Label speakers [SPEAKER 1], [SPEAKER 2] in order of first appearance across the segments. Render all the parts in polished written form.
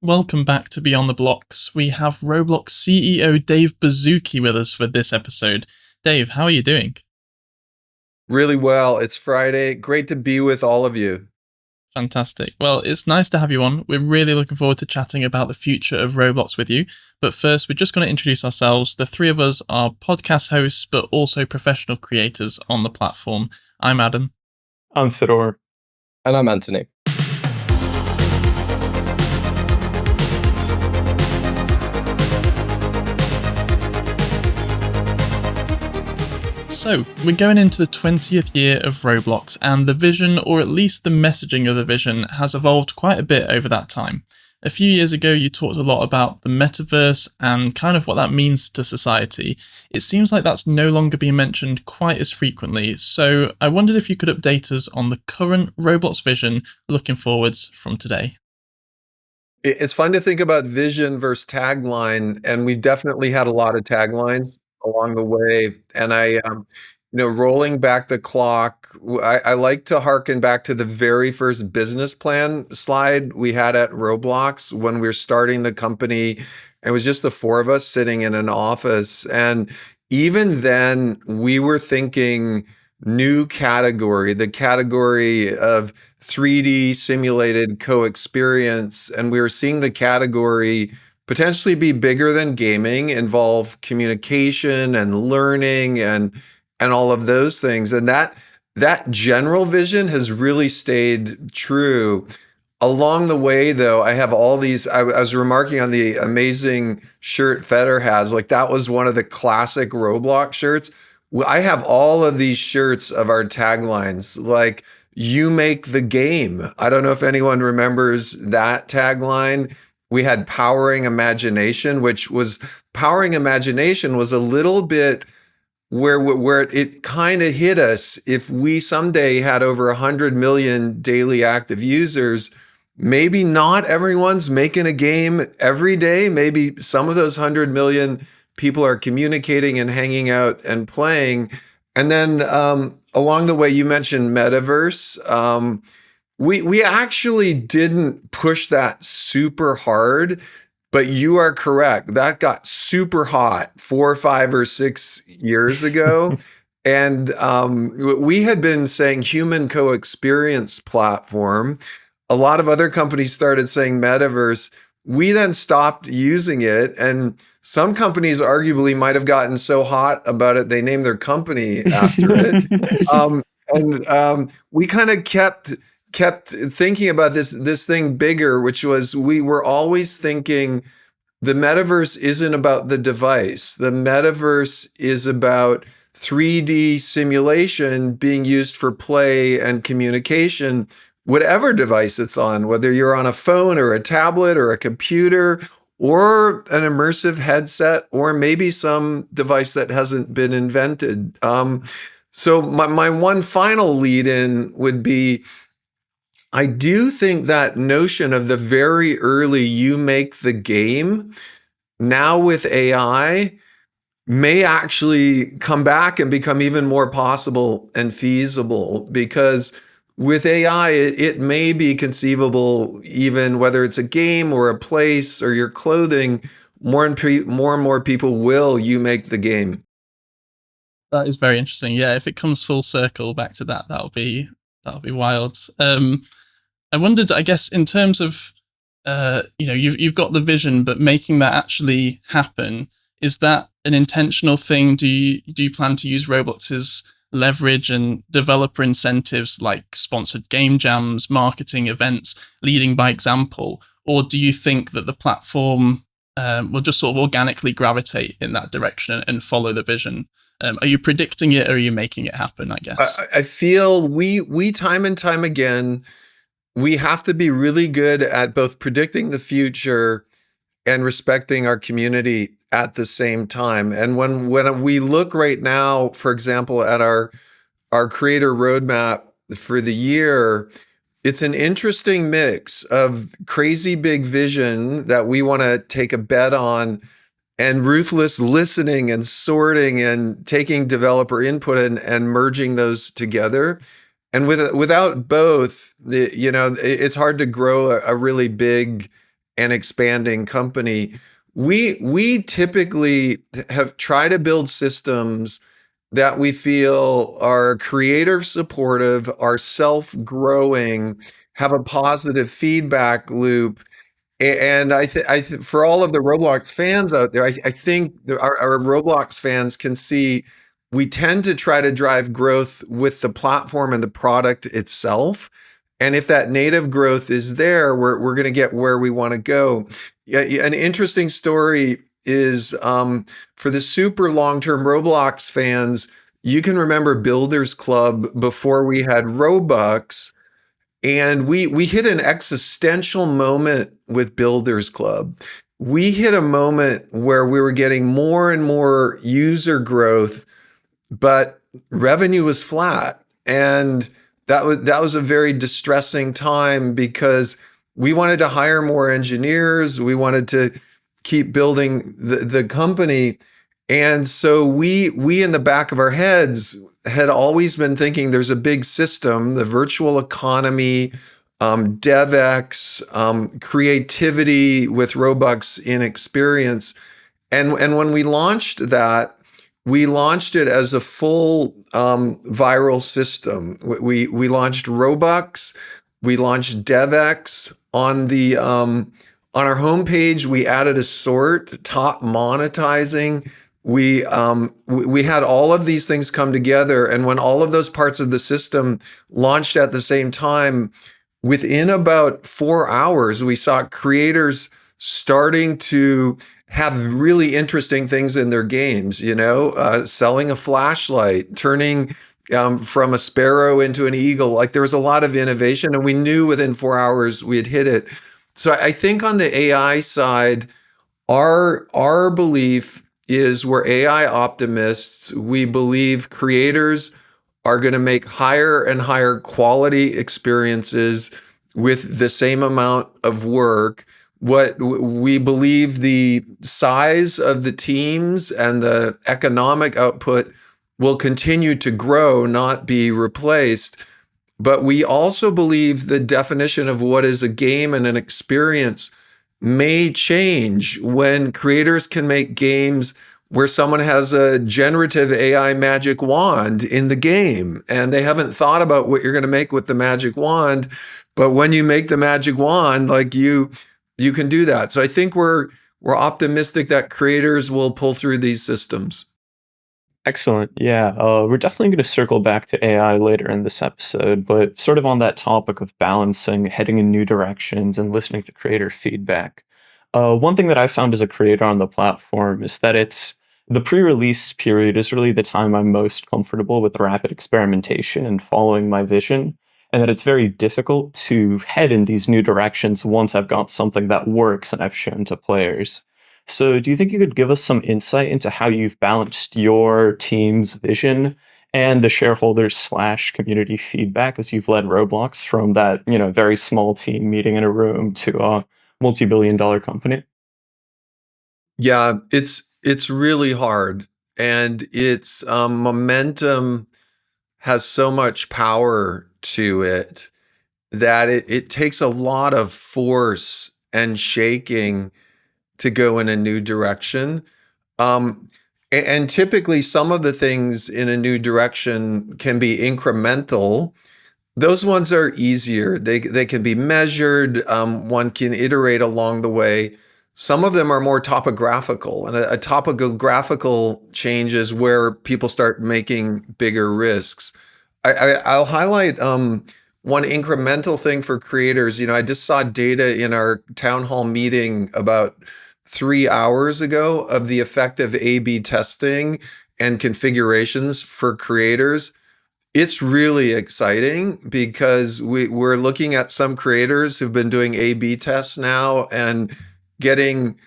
[SPEAKER 1] Welcome back to Beyond the Blox. We have Roblox CEO Dave Baszucki with us for this episode. Dave, how are you doing?
[SPEAKER 2] Really well. It's Friday. Great to be with all of you.
[SPEAKER 1] Fantastic. Well, it's nice to have you on. We're really looking forward to chatting about the future of Roblox with you. But first, we're just going to introduce ourselves. The three of us are podcast hosts, but also professional creators on the platform. I'm Adam.
[SPEAKER 3] I'm Fedor.
[SPEAKER 4] And I'm Anthony.
[SPEAKER 1] So, we're going into the 20th year of Roblox, and the vision, or at least the messaging of the vision, has evolved quite a bit over that time. A few years ago, you talked a lot about the Metaverse and kind of what that means to society. It seems like that's no longer being mentioned quite as frequently, so I wondered if you could update us on the current Roblox vision looking forwards from today.
[SPEAKER 2] It's fun to think about vision versus tagline, and we've definitely had a lot of taglines along the way. And rolling back the clock, I like to harken back to the very first business plan slide we had at Roblox when we were starting the company. It was just the four of us sitting in an office. And even then, we were thinking new category, the category of 3D simulated co-experience. And we were seeing the category potentially be bigger than gaming, involve communication and learning and all of those things. And that general vision has really stayed true. Along the way, though, I have all these, I was remarking on the amazing shirt Feder has, like that was one of the classic Roblox shirts. I have all of these shirts of our taglines, like you make the game. I don't know if anyone remembers that tagline. We had powering imagination, which was powering imagination was a little bit where it kind of hit us. If we someday had over 100 million daily active users, maybe not everyone's making a game every day. Maybe some of those 100 million people are communicating and hanging out and playing. And then along the way, you mentioned Metaverse. We actually didn't push that super hard, but you are correct. That got super hot 4, 5, or 6 years ago. And we had been saying human co-experience platform. A lot of other companies started saying Metaverse. We then stopped using it. And some companies arguably might have gotten so hot about it, they named their company after it. We kind of kept thinking about this thing bigger, which was we were always thinking the metaverse isn't about the device. The metaverse is about 3D simulation being used for play and communication, whatever device it's on, whether you're on a phone or a tablet or a computer or an immersive headset or maybe some device that hasn't been invented. So my one final lead in would be, I do think that notion of the very early you make the game now with AI may actually come back and become even more possible and feasible, because with AI, it may be conceivable, even whether it's a game or a place or your clothing, more and more people will you make the game.
[SPEAKER 1] That is very interesting. Yeah, if it comes full circle back to that, that'll be wild. I wondered, I guess, in terms of, you've got the vision, but making that actually happen, is that an intentional thing? Do you plan to use Roblox's leverage and developer incentives like sponsored game jams, marketing events, leading by example? Or do you think that the platform will just sort of organically gravitate in that direction and follow the vision? Are you predicting it or are you making it happen, I guess?
[SPEAKER 2] I feel we time and time again, we have to be really good at both predicting the future and respecting our community at the same time. And when we look right now, for example, at our creator roadmap for the year, it's an interesting mix of crazy big vision that we want to take a bet on and ruthless listening and sorting and taking developer input and merging those together. And without both, it's hard to grow a really big and expanding company, we typically have tried to build systems that we feel are creator supportive, are self-growing, have a positive feedback loop. And for all of the Roblox fans out there, I think our Roblox fans can see we tend to try to drive growth with the platform and the product itself. And if that native growth is there, we're going to get where we want to go. Yeah, an interesting story is for the super long-term Roblox fans, you can remember Builders Club before we had Robux. And we hit an existential moment with Builders Club. We hit a moment where we were getting more and more user growth, but revenue was flat. And that was a very distressing time because we wanted to hire more engineers. We wanted to keep building the company. And so we in the back of our heads had always been thinking there's a big system, the virtual economy, DevX, creativity with Robux in experience. And when we launched that, we launched it as a full viral system. We launched Robux, we launched DevX on the on our homepage. We added a sort, top monetizing. We had all of these things come together, and when all of those parts of the system launched at the same time, within about 4 hours, we saw creators starting to have really interesting things in their games, selling a flashlight, turning from a sparrow into an eagle. Like there was a lot of innovation, and we knew within 4 hours we had hit it. So I think on the AI side, our belief is we're AI optimists. We believe creators are going to make higher and higher quality experiences with the same amount of work. What we believe the size of the teams and the economic output will continue to grow, not be replaced. But we also believe the definition of what is a game and an experience may change when creators can make games where someone has a generative AI magic wand in the game and they haven't thought about what you're going to make with the magic wand. But when you make the magic wand, like you can do that. So I think we're optimistic that creators will pull through these systems.
[SPEAKER 3] Excellent. Yeah, we're definitely going to circle back to AI later in this episode, but sort of on that topic of balancing, heading in new directions, and listening to creator feedback. One thing that I found as a creator on the platform is that the pre-release period is really the time I'm most comfortable with rapid experimentation and following my vision, and that it's very difficult to head in these new directions once I've got something that works and I've shown to players. So, do you think you could give us some insight into how you've balanced your team's vision and the shareholders/community feedback as you've led Roblox from that, very small team meeting in a room to a multi-billion-dollar company?
[SPEAKER 2] Yeah, it's really hard, and its momentum has so much power to it that it takes a lot of force and shaking to go in a new direction. And typically, some of the things in a new direction can be incremental. Those ones are easier. They can be measured. One can iterate along the way. Some of them are more topographical, and a topographical change is where people start making bigger risks. I'll highlight one incremental thing for creators. I just saw data in our town hall meeting about 3 hours ago of the effect of A/B testing and configurations for creators. It's really exciting because we're looking at some creators who've been doing A/B tests now and getting,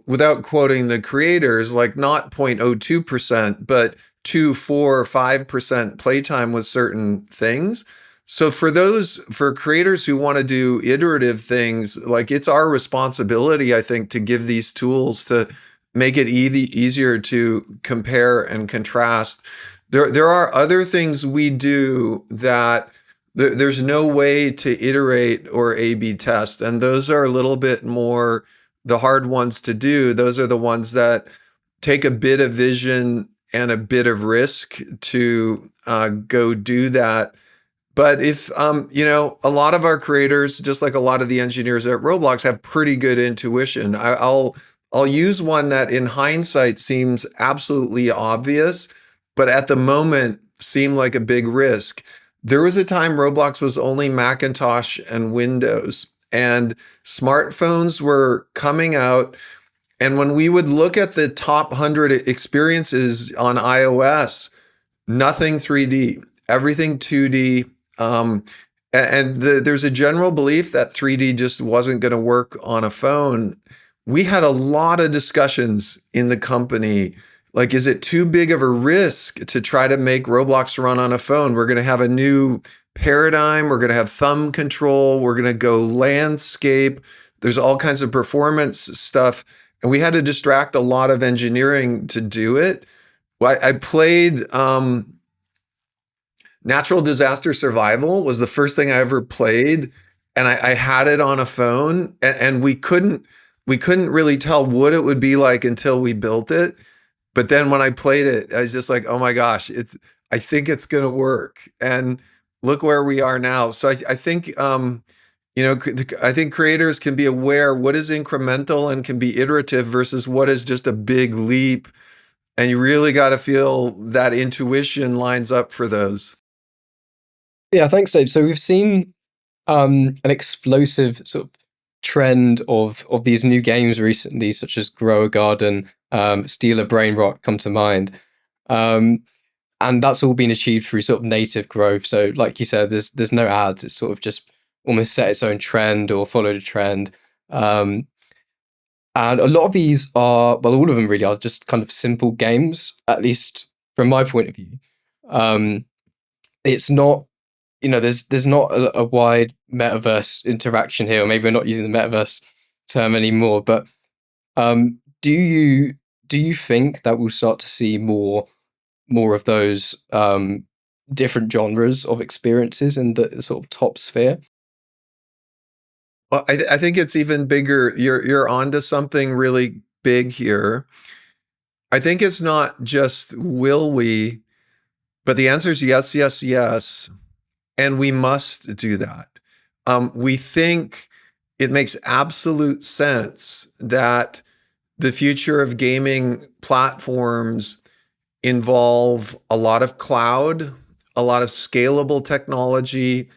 [SPEAKER 2] without quoting the creators, like not 0.02%, but 2, 4, 5% playtime with certain things. So for creators who want to do iterative things, like it's our responsibility, I think, to give these tools to make it easier to compare and contrast. There are other things we do that there's no way to iterate or A/B test, and those are a little bit more the hard ones to do. Those are the ones that take a bit of vision and a bit of risk to go do that. But if a lot of our creators, just like a lot of the engineers at Roblox, have pretty good intuition. I'll use one that in hindsight seems absolutely obvious, but at the moment seemed like a big risk. There was a time Roblox was only Macintosh and Windows, and smartphones were coming out. And when we would look at the top 100 experiences on iOS, nothing 3D, everything 2D. There's a general belief that 3D just wasn't going to work on a phone. We had a lot of discussions in the company. Like, is it too big of a risk to try to make Roblox run on a phone? We're going to have a new paradigm. We're going to have thumb control. We're going to go landscape. There's all kinds of performance stuff. And we had to distract a lot of engineering to do it. I played Natural Disaster Survival was the first thing I ever played, and I had it on a phone, and we couldn't really tell what it would be like until we built it. But then when I played it, I was just like, oh my gosh, I think it's going to work. And look where we are now. So I think I think creators can be aware what is incremental and can be iterative versus what is just a big leap. And you really got to feel that intuition lines up for those.
[SPEAKER 4] Yeah, thanks, Dave. So we've seen an explosive sort of trend of these new games recently, such as Grow a Garden, Steal a Brain Rot come to mind. And that's all been achieved through sort of native growth. So like you said, there's no ads. It's sort of just almost set its own trend or followed a trend. And a lot of these are, well, all of them really are just kind of simple games, at least from my point of view. It's not, there's not a wide metaverse interaction here, or maybe we're not using the metaverse term anymore. But do you think that we'll start to see more of those different genres of experiences in the sort of top sphere?
[SPEAKER 2] Well, I think it's even bigger. You're onto something really big here. I think it's not just will we, but the answer is yes, yes, yes. And we must do that. We think it makes absolute sense that the future of gaming platforms involve a lot of cloud, a lot of scalable technology,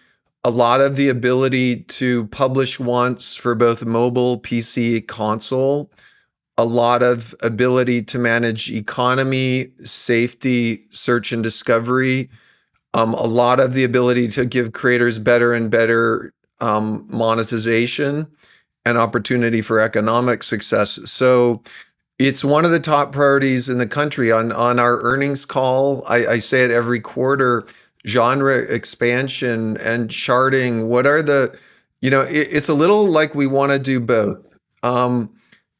[SPEAKER 2] a lot of the ability to publish once for both mobile, PC, console, a lot of ability to manage economy, safety, search and discovery, a lot of the ability to give creators better and better monetization and opportunity for economic success. So it's one of the top priorities in the country. On our earnings call, I say it every quarter, genre expansion and charting. What are it's a little like we want to do both.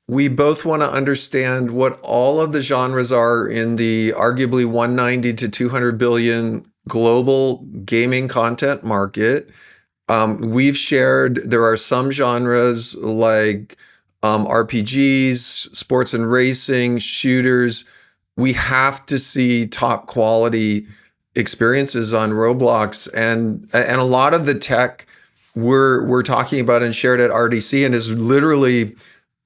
[SPEAKER 2] We both want to understand what all of the genres are in the arguably 190 to 200 billion global gaming content market. We've shared there are some genres like RPGs, sports and racing, shooters. We have to see top quality experiences on Roblox, and a lot of the tech we're talking about and shared at RDC and is literally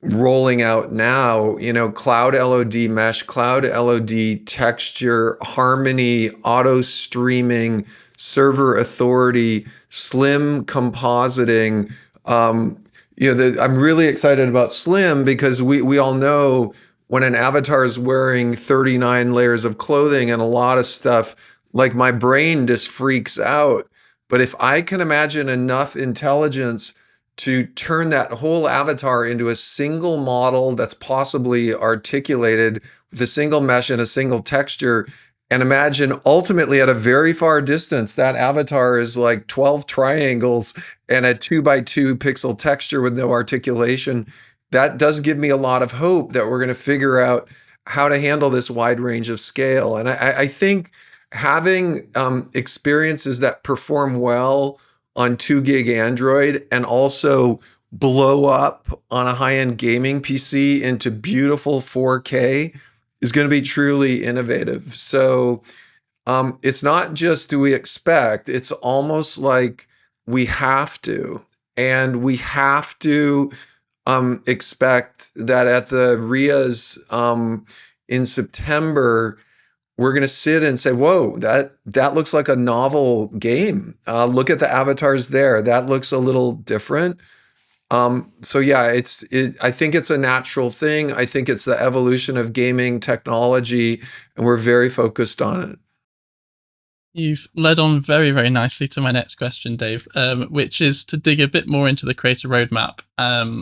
[SPEAKER 2] rolling out now, cloud LOD mesh, cloud LOD texture, harmony, auto streaming, server authority, slim compositing. I'm really excited about slim because we all know when an avatar is wearing 39 layers of clothing and a lot of stuff, like my brain just freaks out. But if I can imagine enough intelligence to turn that whole avatar into a single model that's possibly articulated with a single mesh and a single texture, and imagine ultimately at a very far distance, that avatar is like 12 triangles and a 2x2 pixel texture with no articulation. That does give me a lot of hope that we're going to figure out how to handle this wide range of scale. And I think having experiences that perform well on 2 gig Android and also blow up on a high-end gaming PC into beautiful 4K is going to be truly innovative. So it's not just do we expect, it's almost like we have to. And we have to expect that at the RIAs in September, we're going to sit and say, whoa, that looks like a novel game. Look at the avatars there. That looks a little different. So yeah, I think it's a natural thing. I think it's the evolution of gaming technology, and we're very focused on it.
[SPEAKER 1] You've led on very, very nicely to my next question, Dave, which is to dig a bit more into the creator roadmap,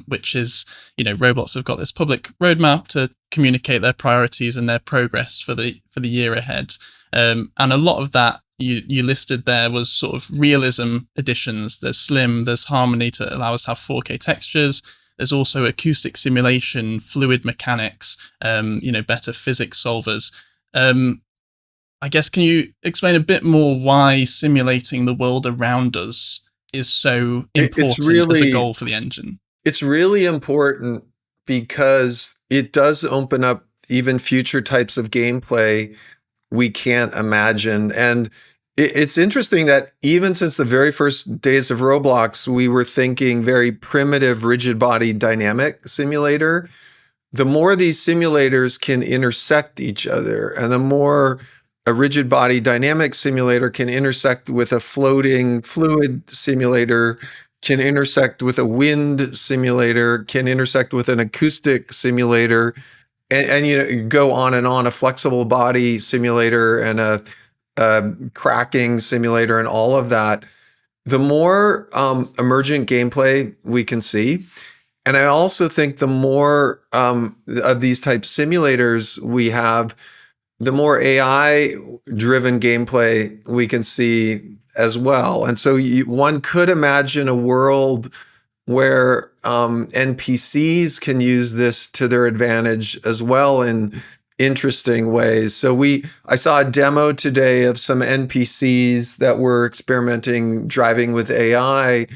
[SPEAKER 1] which is, Roblox have got this public roadmap to communicate their priorities and their progress for the year ahead. And a lot of that you listed there was sort of realism additions. There's Slim, there's Harmony to allow us to have 4K textures. There's also acoustic simulation, fluid mechanics, better physics solvers. I guess, can you explain a bit more why simulating the world around us is so important as a goal for the engine?
[SPEAKER 2] It's really important because it does open up even future types of gameplay we can't imagine. And it's interesting that even since the very first days of Roblox, we were thinking very primitive, rigid body dynamic simulator. The more these simulators can intersect each other, and the more a rigid body dynamic simulator can intersect with a floating fluid simulator, can intersect with a wind simulator, can intersect with an acoustic simulator, and go on and on, a flexible body simulator and a cracking simulator and all of that, the more emergent gameplay we can see. And I also think the more of these type simulators we have, the more AI-driven gameplay we can see as well. And so one could imagine a world where NPCs can use this to their advantage as well in interesting ways. So I saw a demo today of some NPCs that were experimenting driving with AI,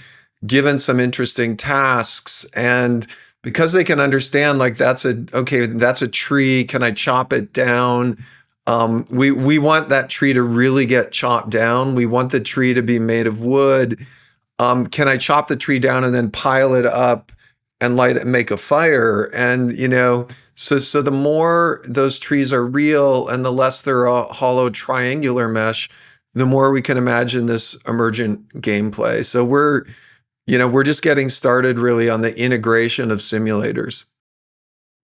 [SPEAKER 2] given some interesting tasks, and because they can understand, like, that's a tree. Can I chop it down? We want that tree to really get chopped down. We want the tree to be made of wood. Can I chop the tree down and then pile it up and light it and make a fire? And, so the more those trees are real and the less they're a hollow triangular mesh, the more we can imagine this emergent gameplay. So we're just getting started really on the integration of simulators.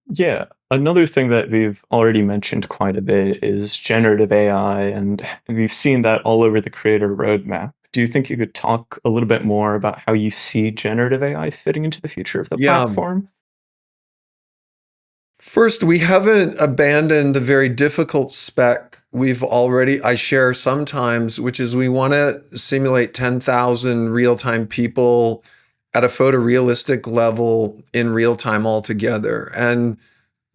[SPEAKER 3] Yeah, another thing that we've already mentioned quite a bit is generative AI, and we've seen that all over the creator roadmap. Do you think you could talk a little bit more about how you see generative AI fitting into the future of the platform?
[SPEAKER 2] First, we haven't abandoned the very difficult spec I share sometimes, which is we want to simulate 10,000 real-time people at a photorealistic level in real time altogether. And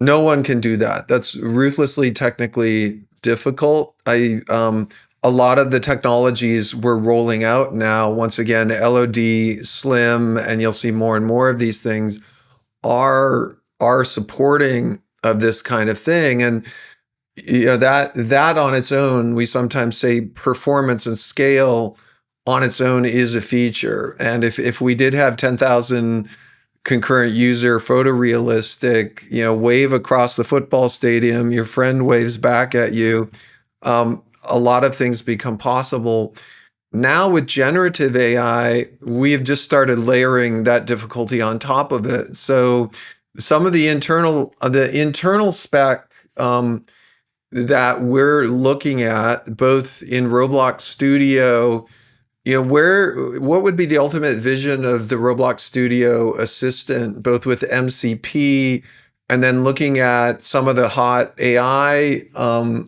[SPEAKER 2] no one can do that. That's ruthlessly technically difficult. A lot of the technologies we're rolling out now, once again, LOD, Slim, and you'll see more and more of these things are supporting of this kind of thing. And that on its own, we sometimes say performance and scale on its own is a feature. And if we did have 10,000 concurrent user photorealistic, wave across the football stadium, your friend waves back at you, a lot of things become possible. Now with generative AI, we've just started layering that difficulty on top of it. So some of the internal spec that we're looking at, both in Roblox Studio, what would be the ultimate vision of the Roblox Studio assistant, both with MCP and then looking at some of the hot AI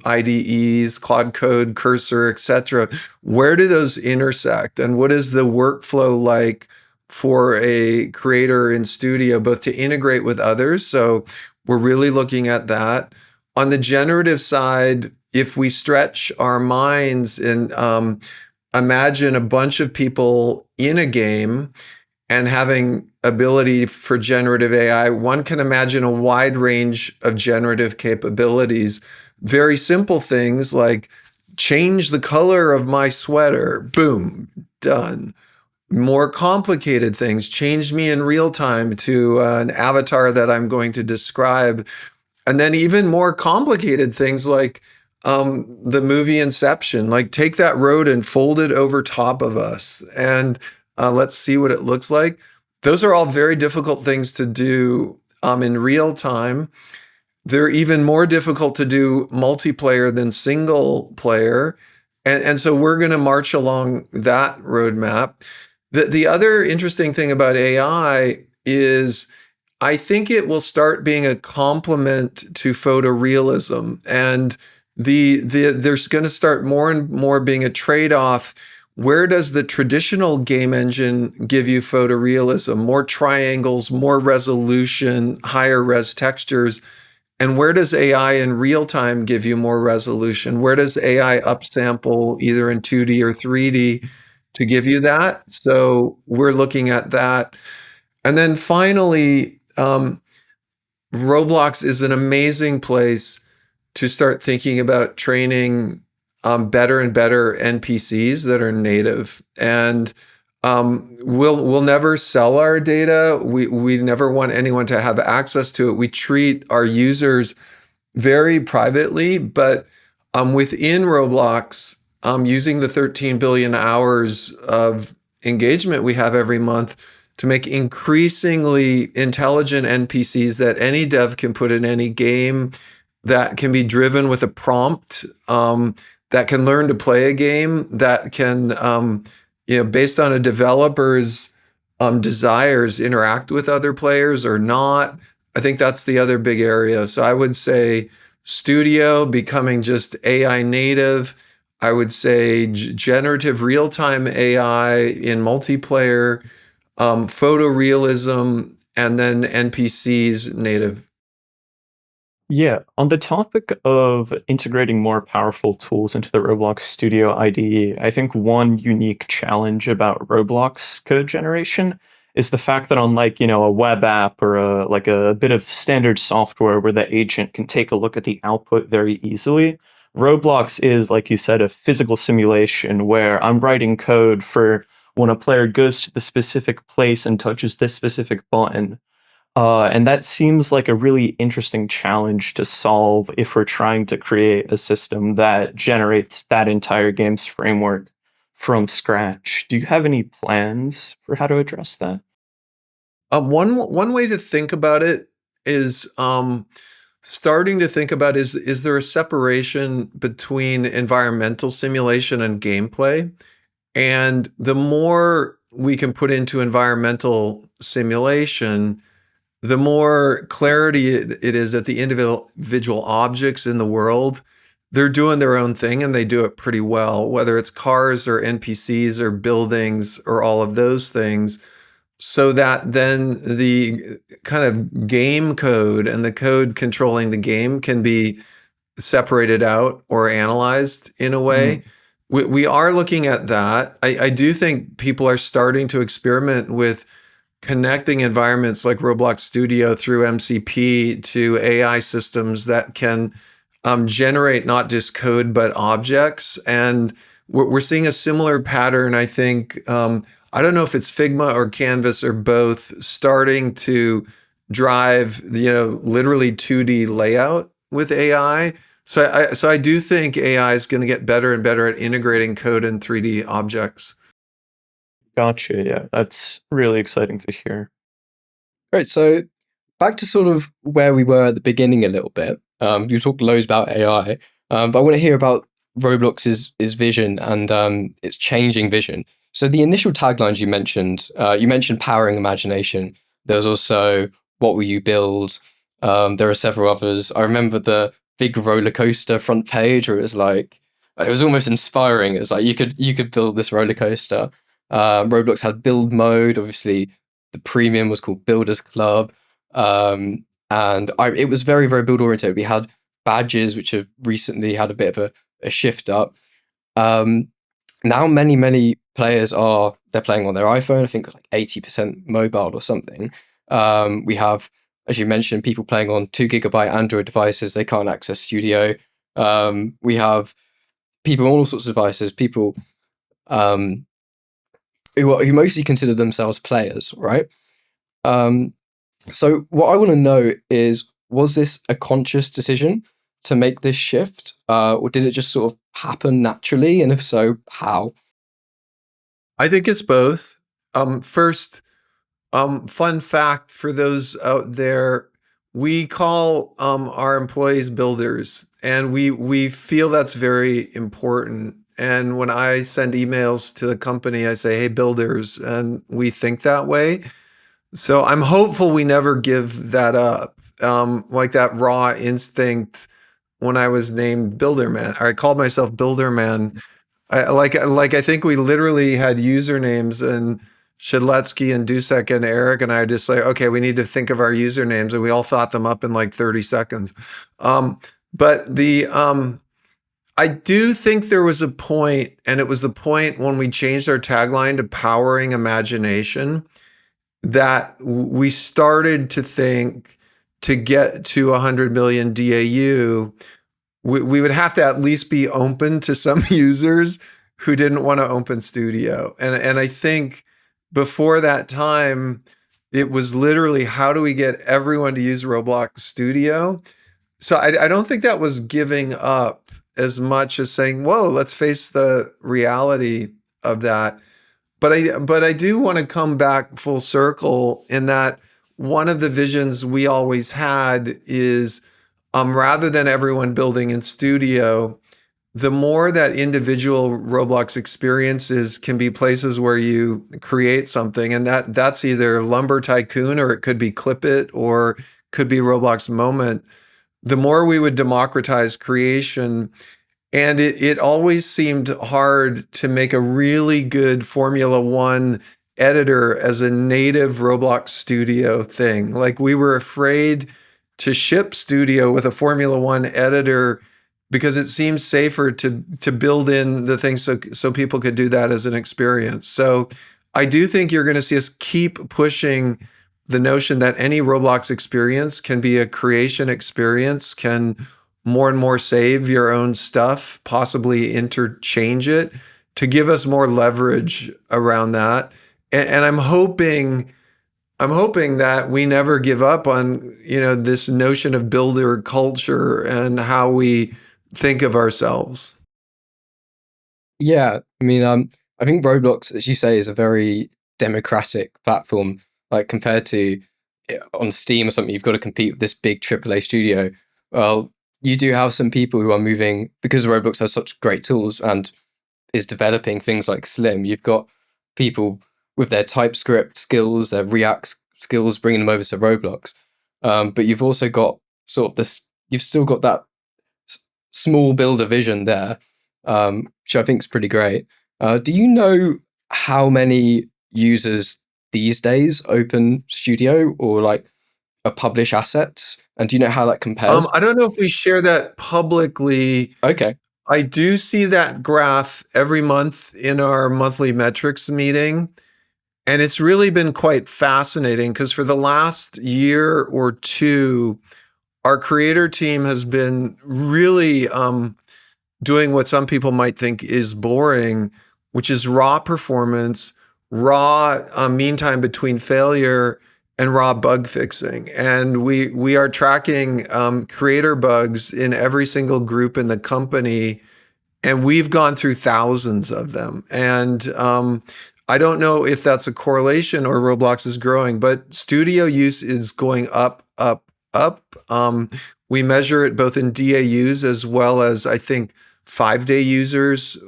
[SPEAKER 2] IDEs, Claude Code, Cursor, etc. Where do those intersect, and what is the workflow like for a creator in Studio, both to integrate with others? So we're really looking at that. On the generative side, if we stretch our minds and imagine a bunch of people in a game and having ability for generative AI, one can imagine a wide range of generative capabilities. Very simple things like change the color of my sweater, boom, done. More complicated things, change me in real time to an avatar that I'm going to describe. And then even more complicated things like the movie Inception, like take that road and fold it over top of us and let's see what it looks like. Those are all very difficult things to do in real time. They're even more difficult to do multiplayer than single player. And so we're going to march along that roadmap. The other interesting thing about AI is I think it will start being a complement to photorealism. And there's going to start more and more being a trade-off. Where does the traditional game engine give you photorealism? More triangles, more resolution, higher res textures. And where does AI in real time give you more resolution? Where does AI upsample either in 2D or 3D to give you that? So we're looking at that. And then finally, Roblox is an amazing place to start thinking about training better and better NPCs that are native. And we'll never sell our data. We never want anyone to have access to it. We treat our users very privately, but within Roblox, using the 13 billion hours of engagement we have every month to make increasingly intelligent NPCs that any dev can put in any game, that can be driven with a prompt, that can learn to play a game, that can, based on a developer's desires, interact with other players or not. I think that's the other big area. So I would say Studio becoming just AI native. I would say generative real-time AI in multiplayer, photorealism, and then NPCs native.
[SPEAKER 3] Yeah, on the topic of integrating more powerful tools into the Roblox Studio IDE, I think one unique challenge about Roblox code generation is the fact that unlike, a web app or a bit of standard software where the agent can take a look at the output very easily, Roblox is, like you said, a physical simulation where I'm writing code for when a player goes to the specific place and touches this specific button. And that seems like a really interesting challenge to solve if we're trying to create a system that generates that entire game's framework from scratch. Do you have any plans for how to address that?
[SPEAKER 2] One way to think about it is starting to think about is there a separation between environmental simulation and gameplay? And the more we can put into environmental simulation, the more clarity it is that the individual objects in the world, they're doing their own thing and they do it pretty well, whether it's cars or NPCs or buildings or all of those things, so that then the kind of game code and the code controlling the game can be separated out or analyzed in a way. We are looking at that. I do think people are starting to experiment with connecting environments like Roblox Studio through MCP to AI systems that can generate not just code, but objects. And we're seeing a similar pattern, I think. I don't know if it's Figma or Canvas or both, starting to drive, literally 2D layout with AI. So I do think AI is going to get better and better at integrating code and 3D objects.
[SPEAKER 3] Gotcha. Yeah, that's really exciting to hear.
[SPEAKER 4] Great. So back to sort of where we were at the beginning a little bit. You talked loads about AI, but I want to hear about Roblox's vision and its changing vision. So the initial taglines you mentioned powering imagination. There was also what will you build? There are several others. I remember the big roller coaster front page where it was almost inspiring. It's like you could build this roller coaster. Roblox had build mode. Obviously, the premium was called Builders Club. And it was very, very build oriented. We had badges, which have recently had a bit of a shift up. Now many players they're playing on their iPhone. I think like 80% mobile or something. We have, as you mentioned, people playing on 2 gigabyte Android devices. They can't access Studio. We have people on all sorts of devices. People who mostly consider themselves players, right? So what I want to know is, was this a conscious decision to make this shift, or did it just sort of happen naturally? And if so, how?
[SPEAKER 2] I think it's both. First, fun fact for those out there, we call our employees builders, and we feel that's very important. And when I send emails to the company, I say, "Hey, builders," and we think that way. So I'm hopeful we never give that up. Like that raw instinct when I was named Builderman, or I called myself Builderman. I think we literally had usernames, and Shedletsky and Dusek and Eric and I are just like, okay, we need to think of our usernames, and we all thought them up in like 30 seconds. But I do think there was a point, and it was the point when we changed our tagline to Powering Imagination, that we started to think, to get to 100 million DAU, we would have to at least be open to some users who didn't want to open Studio. And I think before that time, it was literally, how do we get everyone to use Roblox Studio? So I don't think that was giving up as much as saying, whoa, let's face the reality of that. But I do want to come back full circle in that one of the visions we always had is, rather than everyone building in Studio, the more that individual Roblox experiences can be places where you create something, and that's either Lumber Tycoon, or it could be Clip It, or could be Roblox Moment, the more we would democratize creation. And it always seemed hard to make a really good Formula One editor as a native Roblox Studio thing. Like, we were afraid to ship Studio with a Formula One editor because it seems safer to build in the things so people could do that as an experience. So I do think you're going to see us keep pushing the notion that any Roblox experience can be a creation experience, can more and more save your own stuff, possibly interchange it, to give us more leverage around that. And I'm hoping that we never give up on, this notion of builder culture and how we think of ourselves.
[SPEAKER 4] Yeah, I mean, I think Roblox, as you say, is a very democratic platform. Like, compared to on Steam or something, you've got to compete with this big AAA studio. Well, you do have some people who are moving, because Roblox has such great tools and is developing things like Slim. You've got people with their TypeScript skills, their React skills, bringing them over to Roblox. But you've also got sort of this, you've still got that small builder vision there, which I think is pretty great. Do you know how many users these days open Studio or like publish assets? And do you know how that compares?
[SPEAKER 2] I don't know if we share that publicly.
[SPEAKER 4] Okay.
[SPEAKER 2] I do see that graph every month in our monthly metrics meeting. And it's really been quite fascinating, because for the last year or two, our creator team has been really doing what some people might think is boring, which is raw performance, raw mean time between failure, and raw bug fixing. And we are tracking creator bugs in every single group in the company, and we've gone through thousands of them. And I don't know if that's a correlation or Roblox is growing, but Studio use is going up, up, up. We measure it both in DAUs as well as, I think, 5-day users,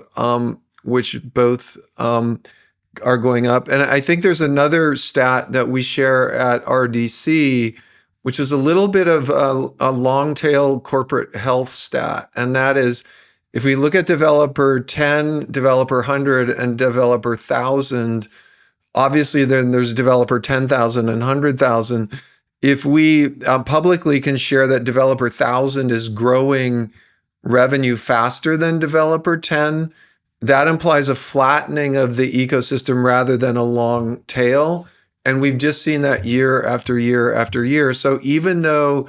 [SPEAKER 2] which both are going up. And I think there's another stat that we share at RDC, which is a little bit of a long tail corporate health stat. And that is, if we look at developer 10, developer 100, and developer 1,000, obviously then there's developer 10,000 and 100,000. if we publicly can share that developer 1,000 is growing revenue faster than developer 10, that implies a flattening of the ecosystem rather than a long tail. And we've just seen that year after year after year. So even though,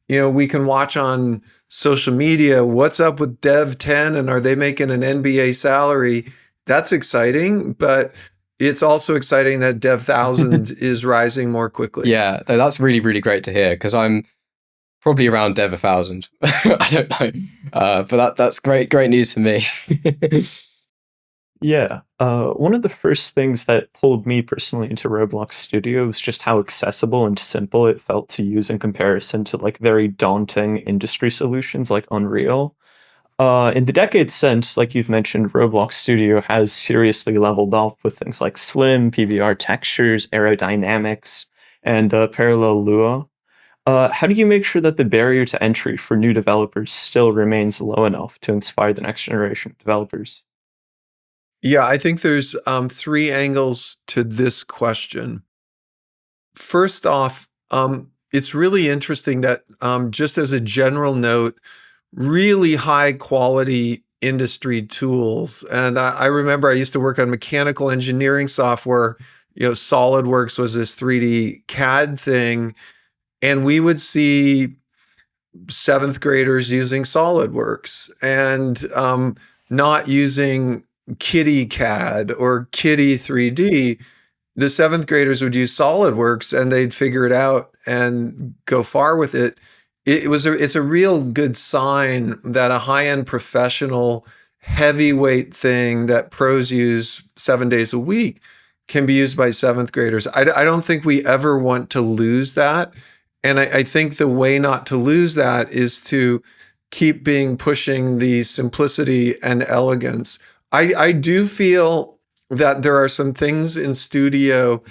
[SPEAKER 2] we can watch on social media, what's up with Dev 10 and are they making an NBA salary? That's exciting, but it's also exciting that Dev 1000 is rising more quickly.
[SPEAKER 4] Yeah, that's really, really great to hear, because I'm probably around Dev 1000. I don't know, but that's great news for me.
[SPEAKER 3] Yeah. One of the first things that pulled me personally into Roblox Studio was just how accessible and simple it felt to use in comparison to like very daunting industry solutions like Unreal. In the decades since, like you've mentioned, Roblox Studio has seriously leveled up with things like slim PBR textures, aerodynamics, and parallel Lua. How do you make sure that the barrier to entry for new developers still remains low enough to inspire the next generation of developers?
[SPEAKER 2] Yeah, I think there's 3 angles to this question. First off, it's really interesting that just as a general note, really high quality industry tools. And I remember I used to work on mechanical engineering software. SolidWorks was this 3D CAD thing. And we would see 7th graders using SolidWorks and not using Kitty CAD or Kitty 3D. The 7th graders would use SolidWorks and they'd figure it out and go far with it. It's a real good sign that a high-end professional heavyweight thing that pros use 7 days a week can be used by 7th graders. I don't think we ever want to lose that. And I think the way not to lose that is to keep pushing the simplicity and elegance. I do feel that there are some things in Studio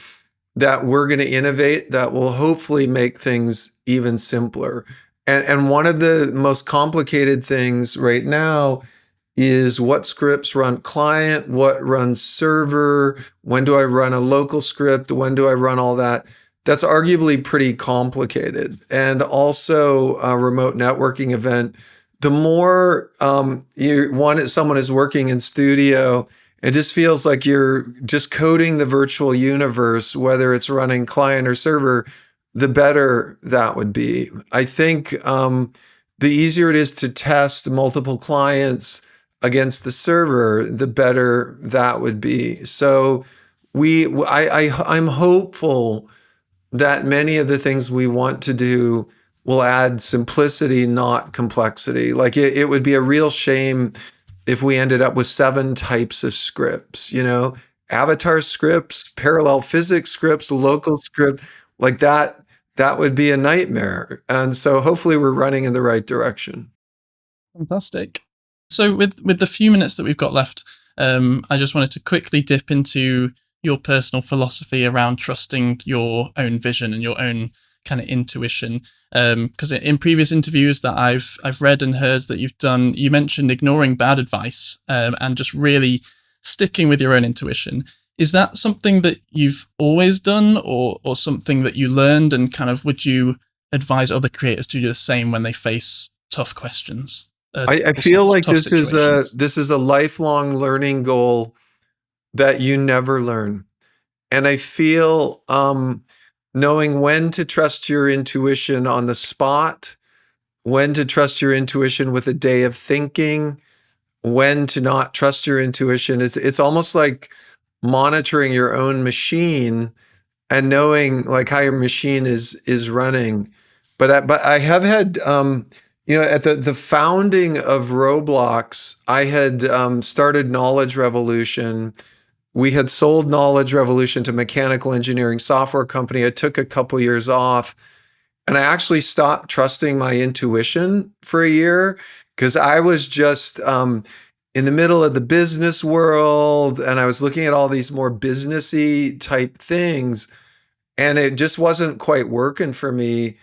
[SPEAKER 2] that we're going to innovate that will hopefully make things even simpler. And one of the most complicated things right now is what scripts run client, what runs server, when do I run a local script, when do I run all that? That's arguably pretty complicated. And also a remote networking event, the more someone is working in Studio, it just feels like you're just coding the virtual universe, whether it's running client or server, the better that would be. I think the easier it is to test multiple clients against the server, the better that would be. So I'm hopeful that many of the things we want to do will add simplicity, not complexity. Like it would be a real shame if we ended up with 7 types of scripts, avatar scripts, parallel physics scripts, local script, like that would be a nightmare. And so hopefully we're running in the right direction.
[SPEAKER 1] Fantastic. So with the few minutes that we've got left, I just wanted to quickly dip into your personal philosophy around trusting your own vision and your own kind of intuition. Because in previous interviews that I've read and heard that you've done, you mentioned ignoring bad advice and just really sticking with your own intuition. Is that something that you've always done or something that you learned, and kind of would you advise other creators to do the same when they face tough questions?
[SPEAKER 2] I feel like this is a lifelong learning goal that you never learn. And I feel knowing when to trust your intuition on the spot, when to trust your intuition with a day of thinking, when to not trust your intuition. It's almost like monitoring your own machine and knowing like how your machine is running. But I have had, at the founding of Roblox, I had started Knowledge Revolution. We had sold Knowledge Revolution to mechanical engineering software company. I took a couple years off and I actually stopped trusting my intuition for a year because I was just in the middle of the business world and I was looking at all these more businessy type things and it just wasn't quite working for me.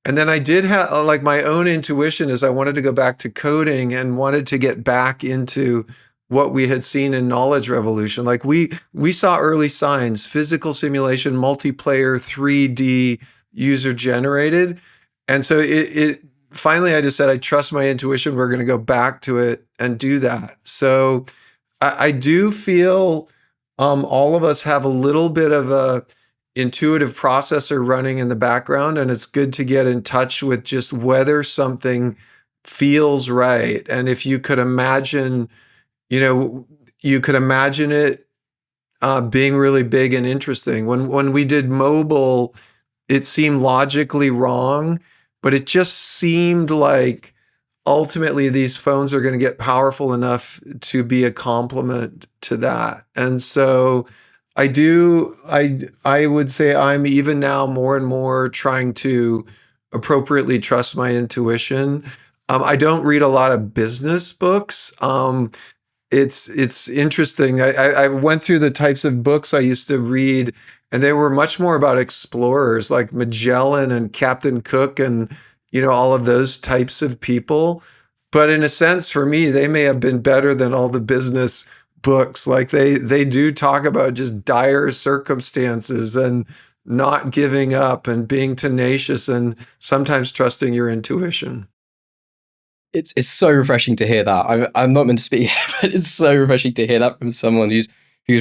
[SPEAKER 2] And then I did have like my own intuition as I wanted to go back to coding and wanted to get back into what we had seen in Knowledge Revolution. Like we saw early signs, physical simulation, multiplayer, 3D, user generated. And so it finally, I just said, I trust my intuition. We're going to go back to it and do that. So I do feel all of us have a little bit of a intuitive processor running in the background, and it's good to get in touch with just whether something feels right. And if you could imagine, you could imagine it being really big and interesting. When we did mobile, it seemed logically wrong, but it just seemed like ultimately these phones are going to get powerful enough to be a complement to that. And so I would say I'm even now more and more trying to appropriately trust my intuition. I don't read a lot of business books. It's interesting. I went through the types of books I used to read, and they were much more about explorers like Magellan and Captain Cook and, all of those types of people. But in a sense, for me, they may have been better than all the business books. Like they do talk about just dire circumstances and not giving up and being tenacious and sometimes trusting your intuition.
[SPEAKER 4] It's so refreshing to hear that. I'm not meant to speak, but it's so refreshing to hear that from someone who's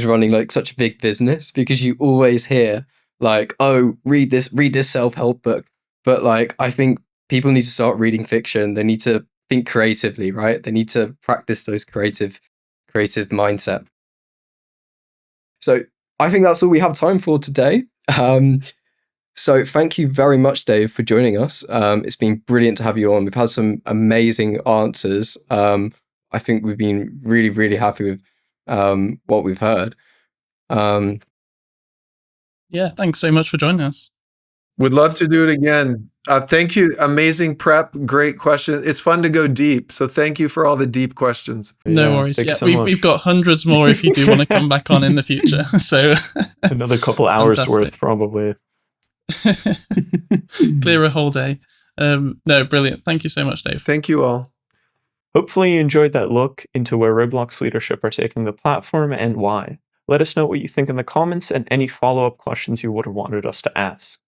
[SPEAKER 4] running like such a big business, because you always hear like, oh, read this self-help book. But like, I think people need to start reading fiction. They need to think creatively, right? They need to practice those creative mindset. So I think that's all we have time for today. So thank you very much, Dave, for joining us. It's been brilliant to have you on. We've had some amazing answers. I think we've been really, really happy with what we've heard.
[SPEAKER 1] Yeah, thanks so much for joining us.
[SPEAKER 2] Would love to do it again. Thank you. Amazing prep. Great question. It's fun to go deep. So thank you for all the deep questions.
[SPEAKER 1] No worries. Yeah, we've got hundreds more if you do want to come back on in the future. So
[SPEAKER 3] another couple hours worth, probably.
[SPEAKER 1] Clear a whole day. No, brilliant. Thank you so much, Dave.
[SPEAKER 2] Thank you all.
[SPEAKER 3] Hopefully you enjoyed that look into where Roblox leadership are taking the platform and why. Let us know what you think in the comments and any follow-up questions you would have wanted us to ask.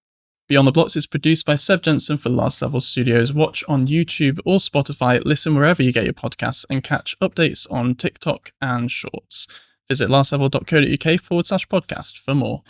[SPEAKER 1] Beyond the Blox is produced by Seb Jensen for Last Level Studios. Watch on YouTube or Spotify, listen wherever you get your podcasts, and catch updates on TikTok and Shorts. Visit lastlevel.co.uk/podcast for more.